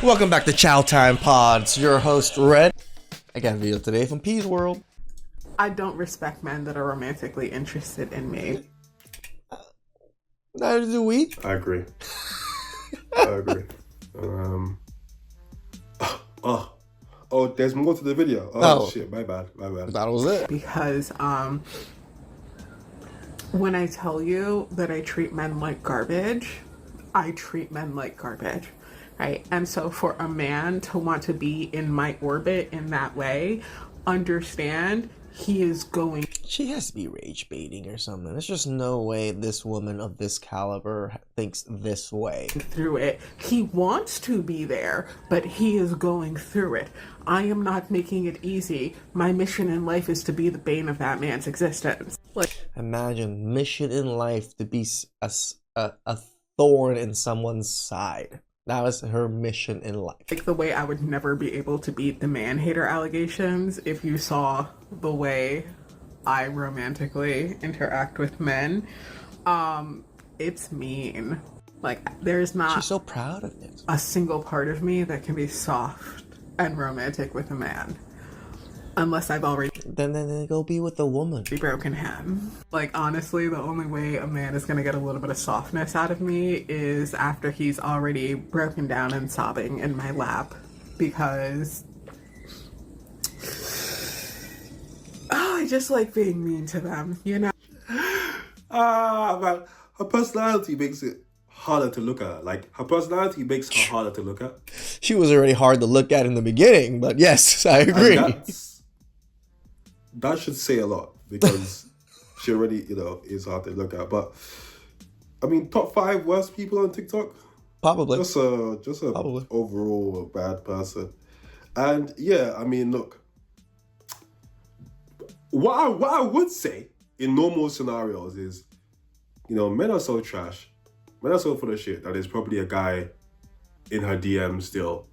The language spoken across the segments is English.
Welcome back to Chow Time Pods. Your host Red. I got a video today from Pea's World. I don't respect men that are romantically interested in me. Neither do we. I agree. I agree. Oh, there's more to the video. Oh, shit, my bad. That was it. Because when I tell you that I treat men like garbage, I treat men like garbage, right? And so for a man to want to be in my orbit in that way, understand he is going... She has to be rage baiting or something. There's just no way this woman of this caliber thinks this way. Through it. He wants to be there, but he is going through it. I am not making it easy. My mission in life is to be the bane of that man's existence. Imagine mission in life to be a thorn in someone's side. That was her mission in life. Like the way I would never be able to beat the man-hater allegations if you saw the way I romantically interact with men. It's mean. Like, there's not... She's so proud of it. A single part of me that can be soft and romantic with a man. Unless I've already... Then go be with the woman. Broken him. Like, honestly, the only way a man is gonna get a little bit of softness out of me is after he's already broken down and sobbing in my lap. Because... oh, I just like being mean to them, you know? Man, her personality makes it harder to look at. Like, her personality makes her harder to look at. She was already hard to look at in the beginning, but yes, I agree. That should say a lot, because she already, is hard to look at. But, I mean, top 5 worst people on TikTok? Probably. Just a Probably. Overall bad person. And, yeah, I mean, look. What I would say in normal scenarios is, men are so trash. Men are so full of shit that there's probably a guy in her DM still.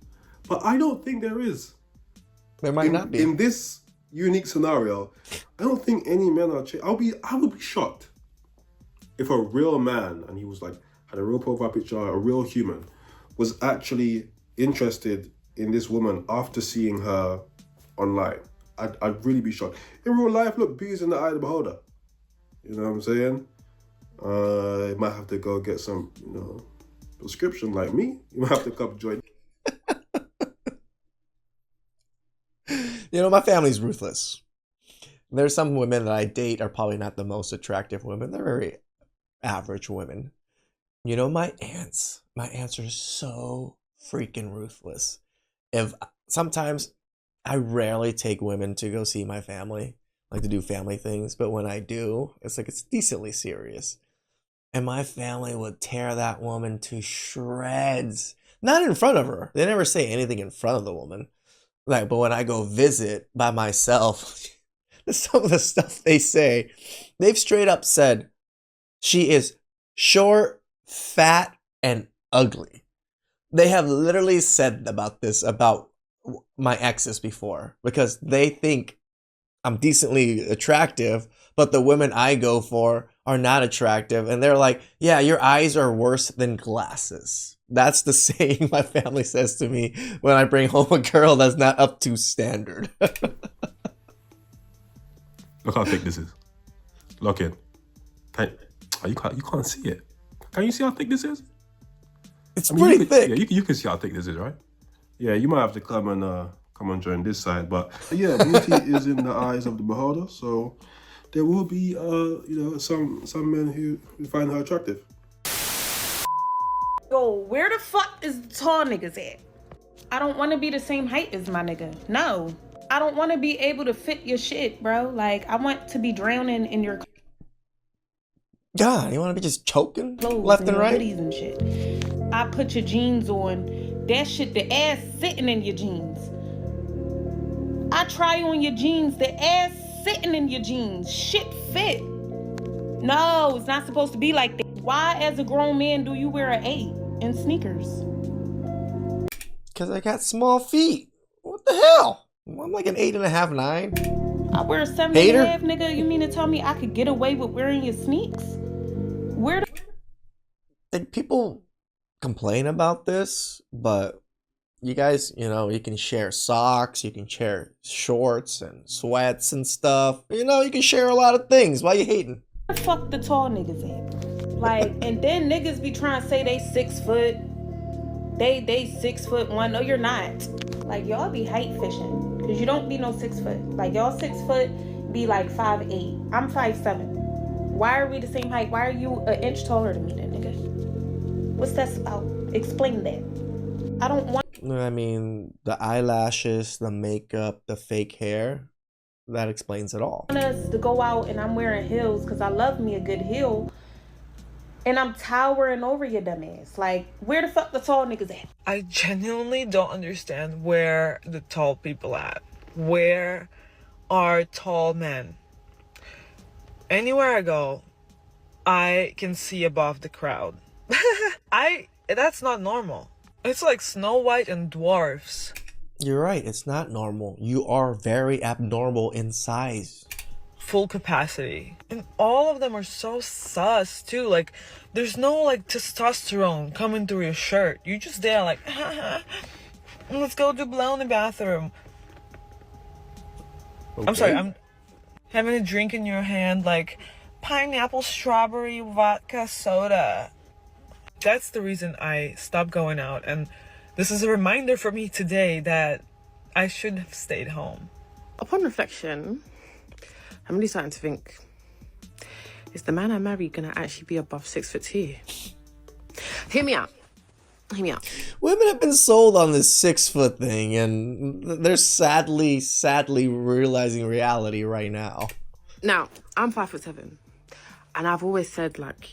But I don't think there is. There might not be. In this unique scenario, I don't think any men are... I would be shocked if a real man, and he was like, had a real profile picture, a real human, was actually interested in this woman after seeing her online. I'd really be shocked. In real life, look, beauty's in the eye of the beholder. You know what I'm saying? You might have to go get some, prescription like me. You might have to come join. My family's ruthless. There's some women that I date are probably not the most attractive women. They're very average women. My aunts are so freaking ruthless. Sometimes I rarely take women to go see my family, like to do family things, but when I do, it's decently serious. And my family would tear that woman to shreds. Not in front of her. They never say anything in front of the woman. But when I go visit by myself, some of the stuff they say, they've straight up said, she is short, fat, and ugly. They have literally said about my exes before, because they think I'm decently attractive, but the women I go for are not attractive. And they're like, yeah, your eyes are worse than glasses. That's the saying my family says to me when I bring home a girl that's not up to standard. Look how thick this is. Look it. You can't see it. Can you see how thick this is? It's pretty thick. Yeah, you can see how thick this is, right? Yeah, you might have to come and join this side, but yeah, beauty is in the eyes of the beholder. So there will be, some men who find her attractive. Yo, where the fuck is the tall niggas at? I don't want to be the same height as my nigga. No, I don't want to be able to fit your shit, bro. Like, I want to be drowning in your God, you want to be just choking clothes left and right? Hoodies and shit. I put your jeans on. That shit, the ass sitting in your jeans. I try on your jeans, the ass sitting in your jeans. Shit fit. No, it's not supposed to be like that. Why, as a grown man, do you wear an 8 in sneakers? Because I got small feet. What the hell? I'm like an 8.5, 9. I wear a 7.5, nigga. You mean to tell me I could get away with wearing your sneaks? Where the... Like, people complain about this, but You guys, you can share socks, you can share shorts and sweats and stuff. You can share a lot of things. Why you hating? Where the fuck the tall niggas at? Like, and then niggas be trying to say they 6 foot. They 6'1". No, you're not. Like, y'all be height fishing. Because you don't be no 6 foot. Like, y'all 6 foot be like 5'8". I'm 5'7". Why are we the same height? Why are you an inch taller than me then, nigga? What's that about? Explain that. I don't want I mean, the eyelashes, the makeup, the fake hair, that explains it all. us to go out and I'm wearing heels because I love me a good heel. And I'm towering over your dumb ass. Like, where the fuck the tall niggas at? I genuinely don't understand where the tall people at. Where are tall men? Anywhere I go, I can see above the crowd. That's not normal. It's like Snow White and dwarfs. You're right, it's not normal. You are very abnormal in size. Full capacity. And all of them are so sus too. Like, there's no like testosterone coming through your shirt. You just there like, let's go do blow in the bathroom. Okay. I'm sorry, I'm having a drink in your hand like pineapple, strawberry, vodka, soda. That's the reason I stopped going out, and this is a reminder for me today that I should have stayed home. Upon reflection, I'm really starting to think, is the man I marry gonna actually be above 6'2"? Hear me out. Hear me out. Women have been sold on this 6 foot thing, and they're sadly realizing reality right now. Now, I'm 5'7", and I've always said, like,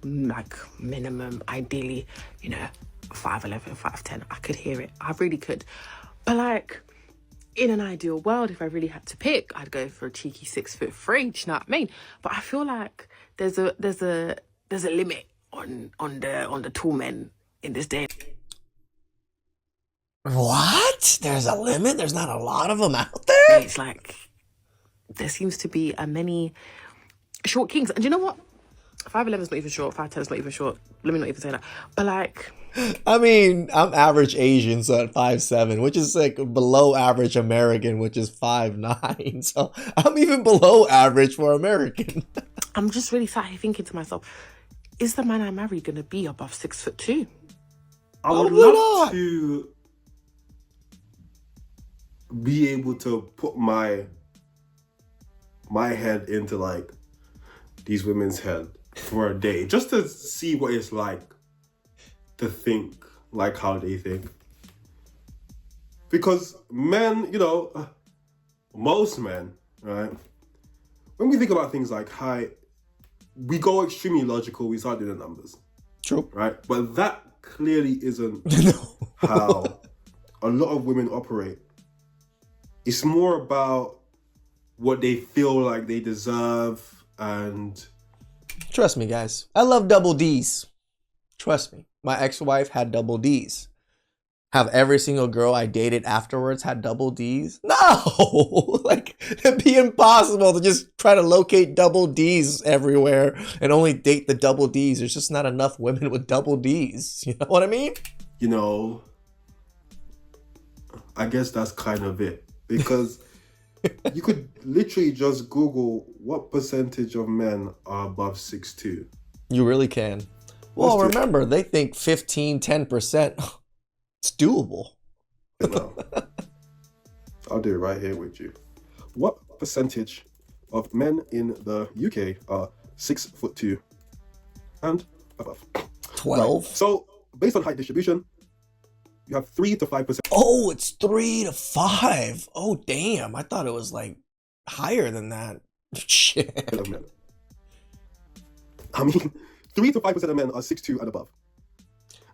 like minimum, ideally, 5'11", 5'10". I could hear it. I really could. But like, in an ideal world, if I really had to pick, I'd go for a cheeky 6'3". Do you know what I mean? But I feel like there's a limit on the tall men in this day. What? There's a limit? There's not a lot of them out there? It's like there seems to be a many short kings. And you know what? 5'11" is not even short. 5'10" is not even short. Let me not even say that. But like, I mean, I'm average Asian, so at 5'7", which is like below average American, which is 5'9". So I'm even below average for American. I'm just really sat here thinking to myself, is the man I marry gonna be above 6'2"? I would why love not? to be able to put my head into like these women's head for a day, just to see what it's like to think like how they think. Because men, most men, right? When we think about things like height, we go extremely logical, we start doing the numbers. True. Right? But that clearly isn't how a lot of women operate. It's more about what they feel like they deserve, and Trust me, guys. I love double D's. Trust me. My ex-wife had double D's. Have every single girl I dated afterwards had double D's? No! Like, it'd be impossible to just try to locate double D's everywhere and only date the double D's. There's just not enough women with double D's. You know what I mean? I guess that's kind of it. Because you could literally just Google what percentage of men are above 6'2". You really can. Well, remember, they think 10%. It's doable. I'll do it right here with you. What percentage of men in the UK are 6'2" and above? 12. Right. So, based on height distribution, you have 3 to 5%. Oh, it's 3 to 5. Oh, damn. I thought it was like higher than that. Shit. Of men. I mean, 3 to 5% of men are 6'2" and above.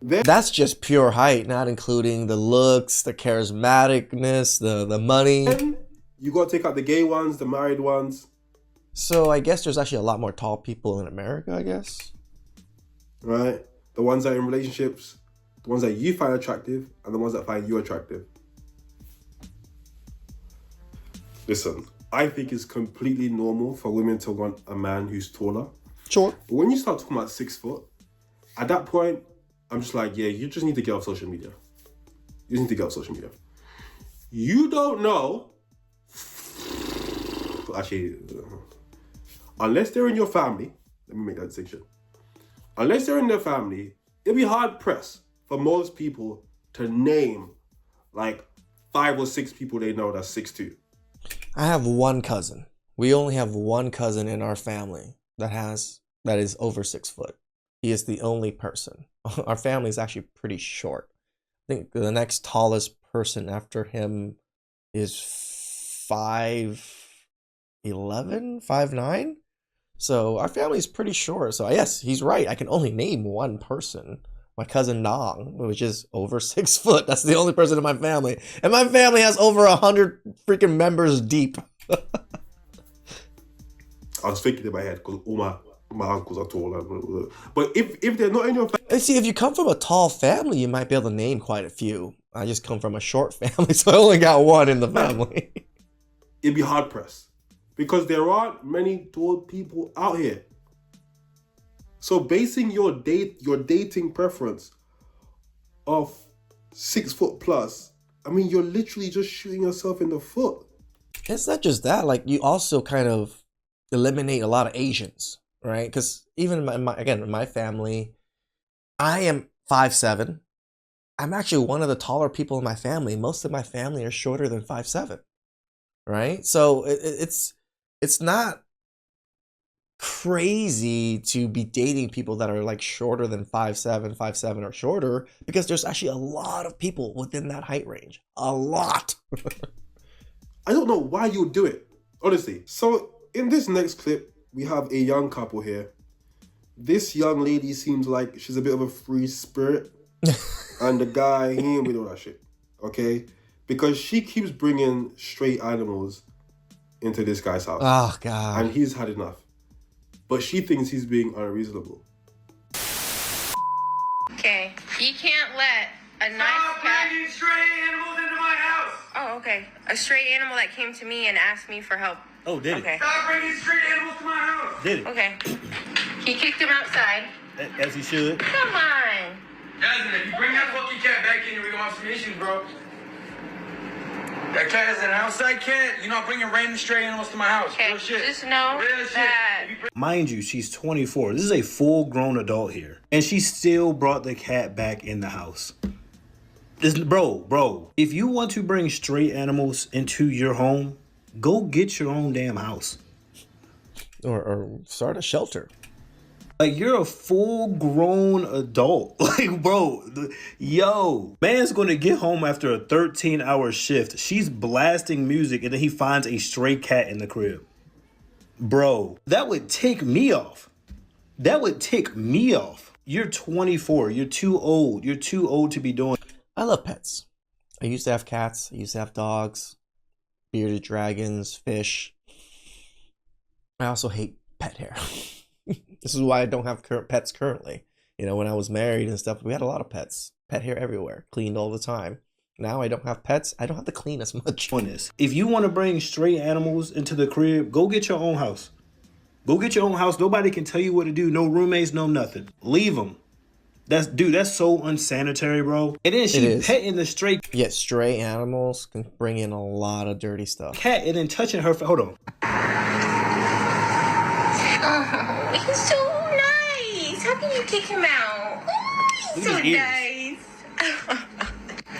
That's just pure height, not including the looks, the charismaticness, the money. You gotta take out the gay ones, the married ones. So I guess there's actually a lot more tall people in America, I guess. Right? The ones that are in relationships, the ones that you find attractive, and the ones that find you attractive. Listen, I think it's completely normal for women to want a man who's taller. Sure. But when you start talking about 6 foot, at that point, I'm just like, yeah, you just need to get off social media. You need to get off social media. You don't know. Actually, unless they're in your family, let me make that distinction. Unless they're in their family, it'll be hard pressed for most people to name like 5 or 6 people they know that's 6'2". I have one cousin. We only have one cousin in our family that is over 6 foot. He is the only person. Our family is actually pretty short. I think the next tallest person after him is 5'11", 5'9". So our family is pretty short. So yes, he's right. I can only name one person. My cousin Nong, which is over 6 foot. That's the only person in my family. And my family has over 100 freaking members deep. I was thinking in my head because all my uncles are tall. But if they're not in your family... And see, if you come from a tall family, you might be able to name quite a few. I just come from a short family, so I only got one in the family. It'd be hard pressed. Because there aren't many tall people out here. So basing your dating preference of 6 foot plus, I mean, you're literally just shooting yourself in the foot. It's not just that. Like, you also kind of eliminate a lot of Asians, right? Because even in my family, I am 5'7". I'm actually one of the taller people in my family. Most of my family are shorter than 5'7", right? So it's not crazy to be dating people that are like shorter than 5'7" or shorter, because there's actually a lot of people within that height range. A lot. I don't know why you would do it, honestly. So in this next clip, we have a young couple here. This young lady seems like she's a bit of a free spirit. And the guy, he ain't with all that shit, okay? Because she keeps bringing stray animals into this guy's house. Oh, God. And he's had enough. But she thinks he's being unreasonable. Okay, you can't let a nice cat... bringing stray animals into my house! Oh, okay. A stray animal that came to me and asked me for help. Oh, did Okay. it? Stop bringing stray animals to my house! Did it? Okay. He kicked him outside. As he should. Come on. Jasmine, if you bring that fucking cat back in here, we're gonna have some issues, bro. That cat is an outside cat. You're not bringing random stray animals to my house. Okay, Real shit. just know Real shit. that... Mind you, she's 24. This is a full-grown adult here. And she still brought the cat back in the house. Bro, if you want to bring stray animals into your home, go get your own damn house. Or start a shelter. Like, you're a full-grown adult. Like, bro, man's gonna get home after a 13-hour shift. She's blasting music, and then he finds a stray cat in the crib. Bro, that would tick me off. You're 24. You're too old. You're too old to be doing. I love pets. I used to have cats. I used to have dogs, bearded dragons, fish. I also hate pet hair. This is why I don't have pets currently. You know, when I was married and stuff, we had a lot of pets. Pet hair everywhere. Cleaned all the time. Now I don't have pets. I don't have to clean as much. If you want to bring stray animals into the crib, go get your own house. Go get your own house. Nobody can tell you what to do. No roommates, no nothing. Leave them. That's so unsanitary, bro. And then she petting the stray Yet stray animals can bring in a lot of dirty stuff. cat and then touching her. Hold on. Oh, he's so nice. How can you kick him out? Oh, he's so Look at his nice.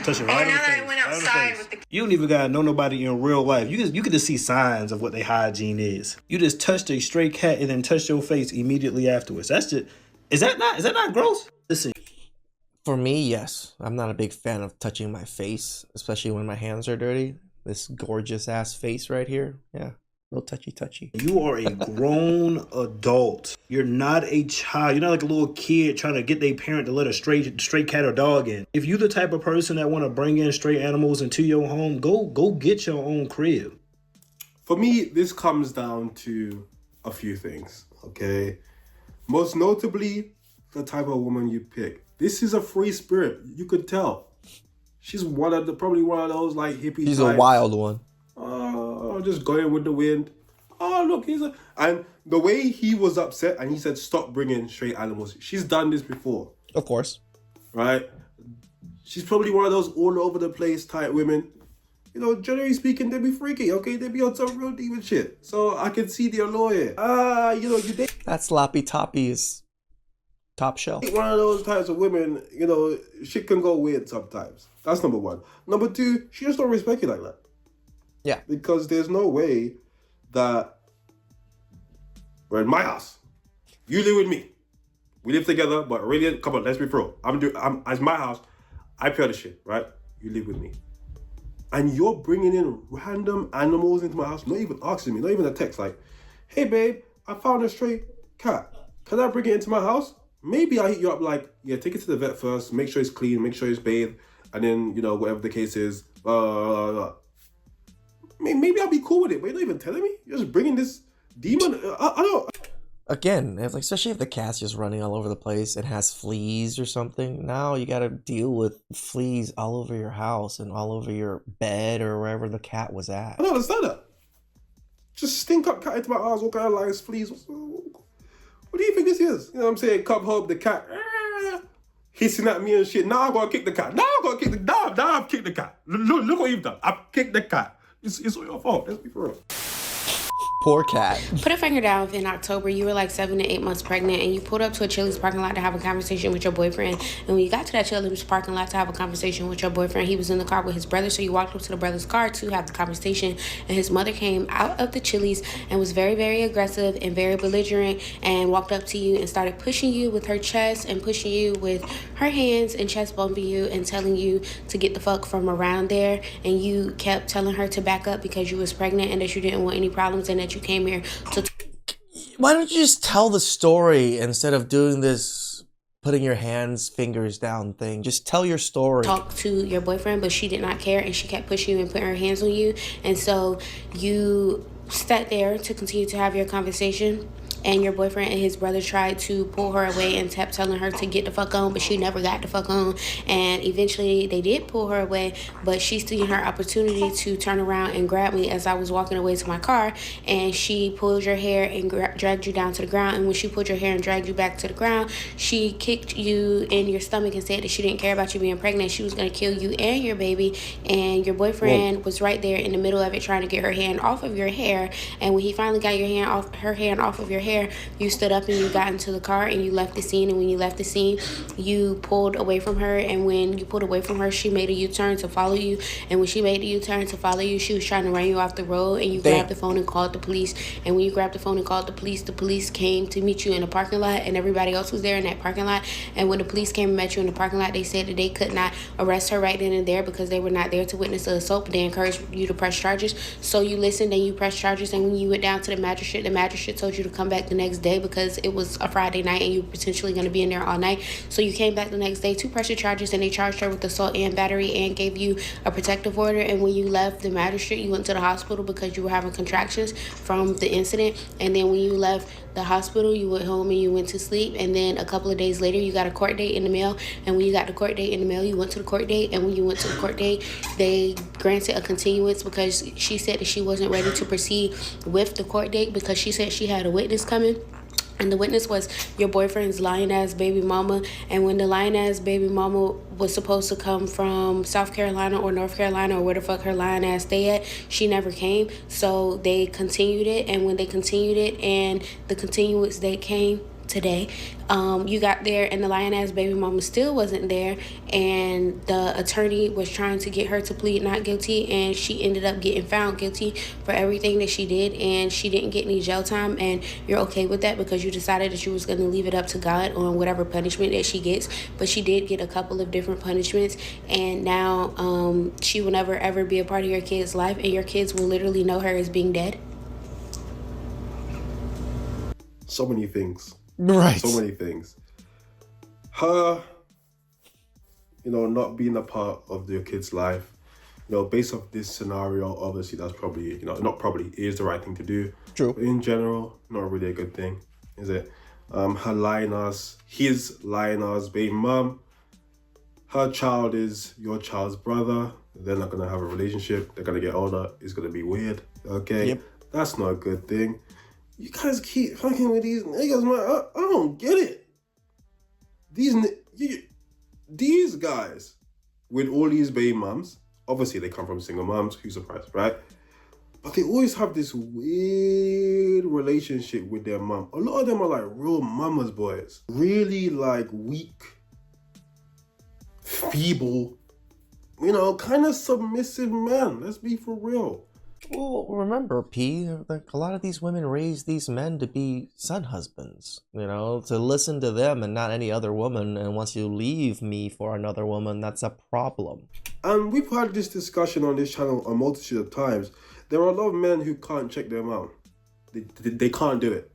Touching Oh, right now in the that face. I went right in the outside face. with the... You don't even gotta know nobody in real life. You can just see signs of what their hygiene is. You just touched a stray cat and then touched your face immediately afterwards. That's just is that not gross? Listen. For me, yes. I'm not a big fan of touching my face, especially when my hands are dirty. This gorgeous ass face right here. Yeah. No touchy. You are a grown adult. You're not a child. You're not like a little kid trying to get their parent to let a stray cat or dog in. If you're the type of person that want to bring in stray animals into your home, go get your own crib. For me, this comes down to a few things, okay? Most notably, the type of woman you pick. This is a free spirit. You could tell. She's probably one of those like hippie She's types. a wild one. Just going with the wind. Oh, look, and the way he was upset and he said, stop bringing stray animals. She's done this before. Of course. Right? She's probably one of those all over the place type women. You know, generally speaking, they be freaky, okay? They be on some real demon shit. So I can see the allure here. You know, you date That sloppy toppy is top shelf. one of those types of women, you know, shit can go weird sometimes. That's number one. Number two, she just don't respect you like that. Yeah. Because there's no way that we're in my house. You live with me. We live together, but really, come on, let's be real. It's my house. I pay all the shit, right? You live with me. And you're bringing in random animals into my house, not even asking me, not even a text like, hey babe, I found a stray cat. Can I bring it into my house? Maybe I'll hit you up like, yeah, take it to the vet first, make sure it's clean, make sure it's bathed, and then, you know, whatever the case is, maybe I'll be cool with it, but you're not even telling me? You're just bringing this demon, I don't... Again, like, especially if the cat's just running all over the place and has fleas or something, now you gotta deal with fleas all over your house and all over your bed or wherever the cat was at. I don't understand that. Just stink up cat into my house, all kind of lies, fleas. What do you think this is? You know what I'm saying? Come home, the cat hissing at me and shit. Now I'm gonna kick the cat. Now I've kicked the cat. Look what you've done. I've kicked the cat. It's all your fault. Let's be for real. Poor cat. Put a finger down if in October you were like 7 to 8 months pregnant and you pulled up to a Chili's parking lot to have a conversation with your boyfriend. And when you got to that Chili's parking lot to have a conversation with your boyfriend, he was in the car with his brother. So you walked up to the brother's car to have the conversation. And his mother came out of the Chili's and was very, very aggressive and very belligerent and walked up to you and started pushing you with her chest and pushing you with her hands and chest bumping you and telling you to get the fuck from around there. And you kept telling her to back up because you was pregnant and that you didn't want any problems and that you came here to... Why don't you just tell the story instead of doing this putting your fingers down thing? Just tell your story. Talk to your boyfriend, but she did not care and she kept pushing you and putting her hands on you. And so you sat there to continue to have your conversation. And your boyfriend and his brother tried to pull her away and kept telling her to get the fuck on, but she never got the fuck on. And eventually they did pull her away, but she seen her opportunity to turn around and grab me as I was walking away to my car. And she pulled your hair and dragged you down to the ground. And when she pulled your hair and dragged you back to the ground, she kicked you in your stomach and said that she didn't care about you being pregnant. She was going to kill you and your baby. And your boyfriend was right there in the middle of it trying to get her hand off of your hair. And when he finally got her hand off of your hair, you stood up and you got into the car and you left the scene. And when you left the scene, you pulled away from her. And when you pulled away from her, she made a U-turn to follow you. And when she made the U-turn to follow you, she was trying to run you off the road. And you grabbed the phone and called the police. And when you grabbed the phone and called the police came to meet you in the parking lot. And everybody else was there in that parking lot. And when the police came and met you in the parking lot, they said that they could not arrest her right then and there because they were not there to witness the assault. But they encouraged you to press charges. So you listened and you pressed charges. And when you went down to the magistrate told you to come back the next day because it was a Friday night and you were potentially going to be in there all night. So you came back the next day to press the charges and they charged her with assault and battery and gave you a protective order. And when you left the magistrate, you went to the hospital because you were having contractions from the incident. And then when you left the hospital, you went home and you went to sleep. And then a couple of days later, you got a court date in the mail. And when you got the court date in the mail, you went to the court date. And when you went to the court date, they granted a continuance because she said that she wasn't ready to proceed with the court date because she said she had a witness coming. And the witness was your boyfriend's lying-ass baby mama. And when the lying-ass baby mama was supposed to come from South Carolina or North Carolina or where the fuck her lying-ass stay at, she never came. So they continued it. And when they continued it and the continuance date came today, you got there and the lying-ass baby mama still wasn't there. And the attorney was trying to get her to plead not guilty. And she ended up getting found guilty for everything that she did. And she didn't get any jail time. And you're okay with that because you decided that you was going to leave it up to God on whatever punishment that she gets. But she did get a couple of different punishments. And now she will never, ever be a part of your kid's life. And your kids will literally know her as being dead. So many things. Right. So many things. Her, not being a part of your kid's life, based off this scenario, obviously that's probably, not probably, is the right thing to do. True. But in general, not really a good thing, is it? Her lying us, his lying us, baby mom. Her child is your child's brother. They're not going to have a relationship. They're going to get older. It's going to be weird. Okay? Yep. That's not a good thing. You guys keep fucking with these niggas, man. I don't get it. These guys with all these baby moms. Obviously, they come from single moms. Who's surprised, right? But they always have this weird relationship with their mom. A lot of them are like real mama's boys. Really like weak, feeble, you know, kind of submissive men. Let's be for real. Well, remember, P, like a lot of these women raise these men to be son husbands, you know, to listen to them and not any other woman. And once you leave me for another woman, that's a problem. And we've had this discussion on this channel a multitude of times. There are a lot of men who can't check their mom. They can't do it.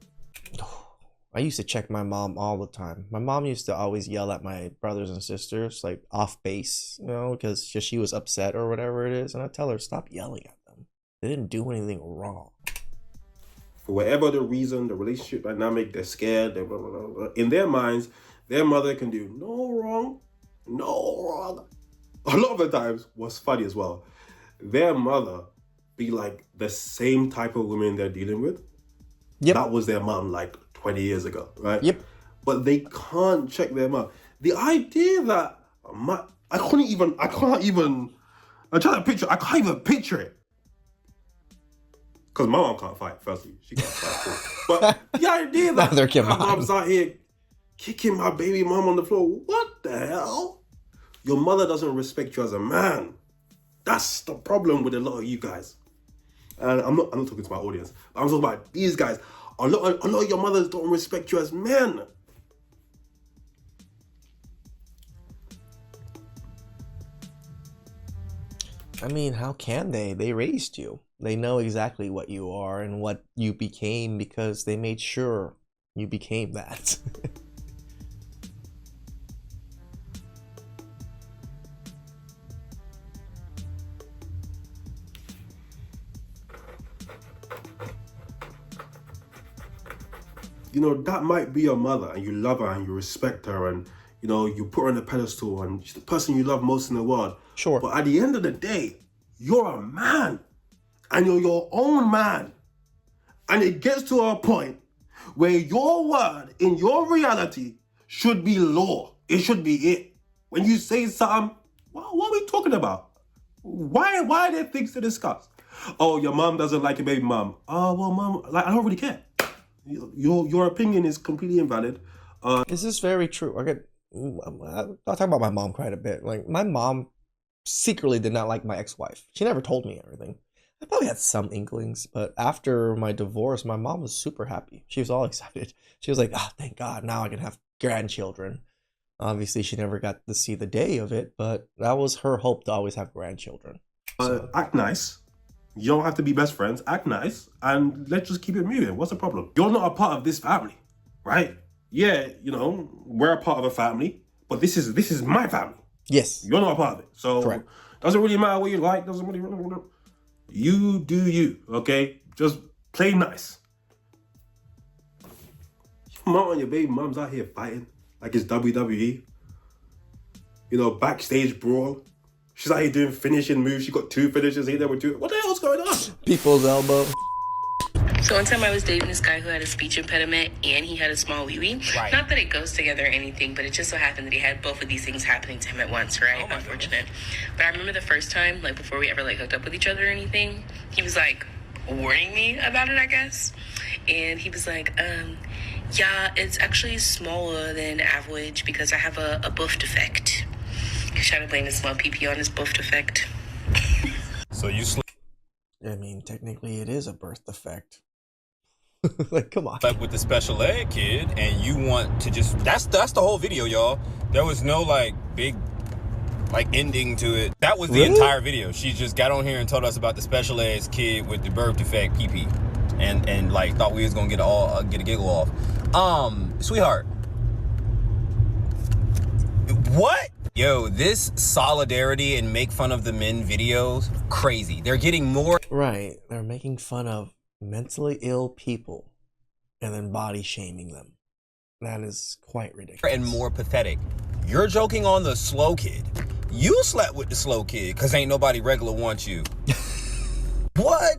I used to check my mom all the time. My mom used to always yell at my brothers and sisters, like off base, you know, because she was upset or whatever it is. And I tell her, stop yelling at them. They didn't do anything wrong. For whatever the reason, the relationship dynamic, they're scared. They're blah, blah, blah, blah. In their minds, their mother can do no wrong. A lot of the times, what's funny as well, their mother be like the same type of women they're dealing with. Yep. That was their mom like 20 years ago, right? Yep. But they can't check their mom. The idea that I can't even picture it. Because my mom can't fight, firstly. She can't fight too. But the idea that Neither can my mine. mom's out here kicking my baby mom on the floor, what the hell? Your mother doesn't respect you as a man. That's the problem with a lot of you guys. And I'm not talking to my audience. I'm talking about these guys. A lot of your mothers don't respect you as men. I mean, how can they? They raised you. They know exactly what you are and what you became because they made sure you became that. You know, that might be your mother and you love her and you respect her and, you know, you put her on a pedestal and she's the person you love most in the world. Sure. But at the end of the day, you're a man and you're your own man. And it gets to a point where your word in your reality should be law. It should be it. When you say something, what are we talking about? Why are there things to discuss? Oh, your mom doesn't like your baby mom. Oh, well, mom, like, I don't really care. Your opinion is completely invalid. This is very true. I'll talk about my mom quite a bit. Like, my mom secretly did not like my ex-wife. She never told me everything. I probably had some inklings, but after my divorce, my mom was super happy. She was all excited. She was like, oh, thank God, now I can have grandchildren. Obviously, she never got to see the day of it, but that was her hope to always have grandchildren. Act nice. You don't have to be best friends. Act nice. And let's just keep it moving. What's the problem? You're not a part of this family, right? Yeah, you know, we're a part of a family, but this is my family. Yes. You're not a part of it. So correct. Doesn't really matter what you like. Doesn't really. You do you, okay? Just play nice. Your mom and your baby mom's out here fighting like it's WWE. You know, backstage brawl. She's out here doing finishing moves. She got 2 finishes here, there were 2. What the hell's going on? People's elbow. So one time I was dating this guy who had a speech impediment and he had a small wee-wee. Right. Not that it goes together or anything, but it just so happened that he had both of these things happening to him at once, right? Oh, unfortunate. But I remember the first time, like before we ever like hooked up with each other or anything, he was like warning me about it, I guess. And he was like, yeah, it's actually smaller than average because I have a buff defect. He's trying to blame the small PP on his buff defect. So you I mean, technically it is a birth defect. Like, come on. Slept with the special ed kid and you want to just that's the whole video, y'all. There was no like big like ending to it. That was the entire video. She just got on here and told us about the special ed kid with the birth defect PP and like thought we was gonna get a giggle off. Sweetheart, what? Yo, this solidarity and make fun of the men videos, crazy. They're getting more. Right. They're making fun of mentally ill people and then body shaming them. That is quite ridiculous. And more pathetic. You're joking on the slow kid. You slept with the slow kid because ain't nobody regular wants you. What?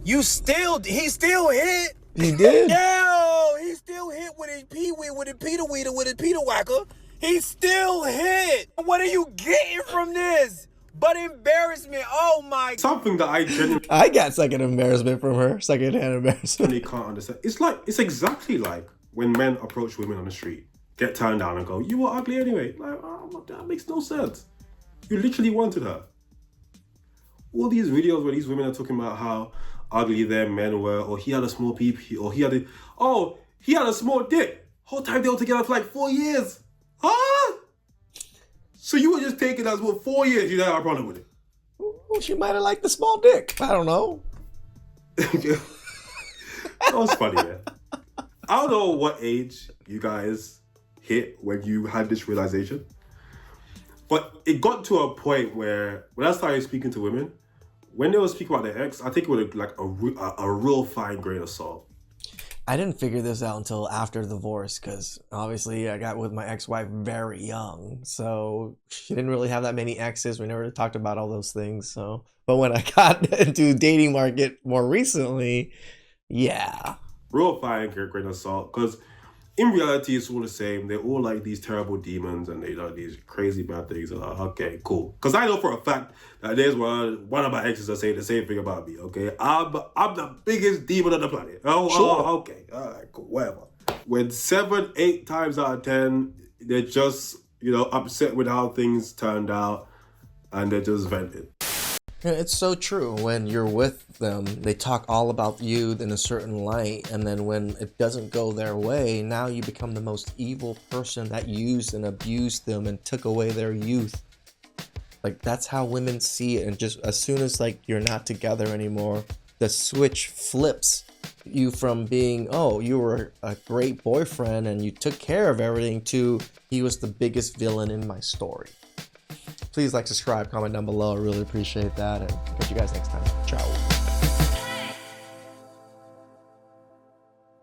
He still hit. He did? Yo, he still hit with his pee-wee, with his Peter Weeder, with his Peter Whacker. He still hit. What are you getting from this? But embarrassment. Oh my. Something that I genuinely I got second embarrassment from her. Second-hand embarrassment. can't understand. It's exactly like when men approach women on the street, get turned down and go, "You were ugly anyway." Like, oh, that makes no sense. You literally wanted her. All these videos where these women are talking about how ugly their men were, or he had a small peep, or he had a small dick. Whole time they were together for like 4 years. Huh? So you were just taking us, what, 4 years you had a problem with it? Well, she might have liked the small dick. I don't know. That was funny, man. I don't know what age you guys hit when you had this realization, but it got to a point where when I started speaking to women, when they were speaking about their ex, I think it was like a real fine grain of salt. I didn't figure this out until after the divorce because obviously I got with my ex-wife very young. So she didn't really have that many exes. We never talked about all those things. So, but when I got into dating market more recently, yeah. Real fine grain of salt, because in reality it's all the same. They're all like these terrible demons and they do these crazy bad things. And like, okay, cool. Because I know for a fact that there's one of my exes that say the same thing about me. Okay, I'm the biggest demon on the planet. Okay, all right, cool, whatever. When 7, 8 times out of 10 they're just upset with how things turned out and they're just venting. It's so true. When you're with them, they talk all about you in a certain light, and then when it doesn't go their way, now you become the most evil person that used and abused them and took away their youth. Like, that's how women see it, and just as soon as like you're not together anymore, the switch flips. You from being, oh, you were a great boyfriend and you took care of everything, to he was the biggest villain in my story. Please like, subscribe, comment down below. I really appreciate that, and catch you guys next time. Ciao.